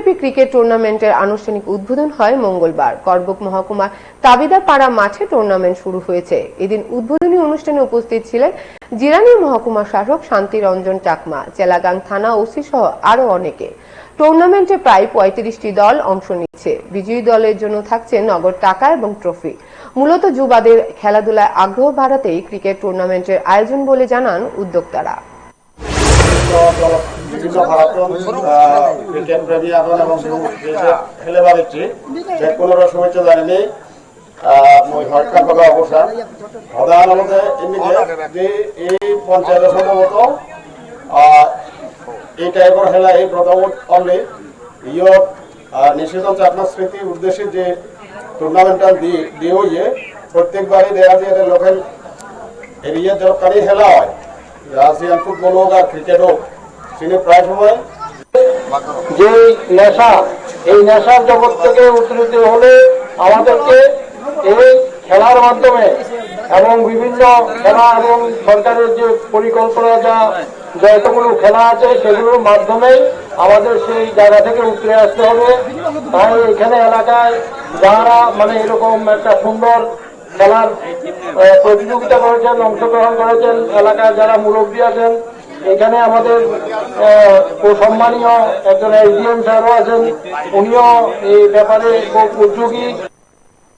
বিশ্বব্যাপী ক্রিকেট টুর্নামেন্টের আনুষ্ঠানিক উদ্বোধন হয় মঙ্গলবার। করবুক মহকুমার তাবিদাপাড়া মাঠে টুর্নামেন্ট শুরু হয়েছে। এদিন উদ্বোধনী অনুষ্ঠানে উপস্থিত ছিলেন জিরানী মহকুমা শাসক শান্তি রঞ্জন চাকমা, চেলাগাং থানা ওসি সহ আরো অনেকে। টুর্নামেন্টে প্রায় ৩৫টি দল অংশ নিচ্ছে। বিজয়ী দলের জন্য থাকছে নগদ টাকা এবং ট্রফি। মূলত যুবাদের খেলাধুলায় আগ্রহ বাড়াতেই ক্রিকেট টুর্নামেন্টের আয়োজন বলে জানান উদ্যোক্তারা। বিভিন্ন ভারতন ক্রিকেট প্রেমী আদন এবং খেলে বাড়িছি যে কোনো শুভেচ্ছা জানিনি মই সরকার পাবে অবসর সাধারণত এমনিতে যে এই পঞ্চায়েত সম্ভবত এই টাইপের খেলা এই প্রথম অনলি ইয়ত নিষেধন চাকমা স্মৃতির উদ্দেশ্যে যে টুর্নামেন্টটা দিয়ে হইয়ে প্রত্যেকবারই দেখা যায় এটা লোকাল এরিয়া যতখানি খেলা হয় রাশিয়ান ফুটবল হোক আর ক্রিকেট হোক সেখানে প্রায় সময় যে নেশা এই নেশার জগৎ থেকে উত্তরিত হলে আমাদেরকে এই খেলার মাধ্যমে এবং বিভিন্ন খেলা এবং সরকারের যে পরিকল্পনা যতগুলো খেলা আছে সেগুলোর মাধ্যমে আমাদের সেই জায়গা থেকে উঠে আসতে হবে। তাই এখানে এলাকায় যারা এরকম একটা সুন্দর খেলার প্রতিযোগিতা করেছেন, অংশগ্রহণ করেছেন, এলাকায় যারা মুরব্বী আছেন, এখানে আমাদের সম্মানীয় একজন এসডিএম সাহেবও আছেন, উনিও এই ব্যাপারে খুব উদ্যোগী।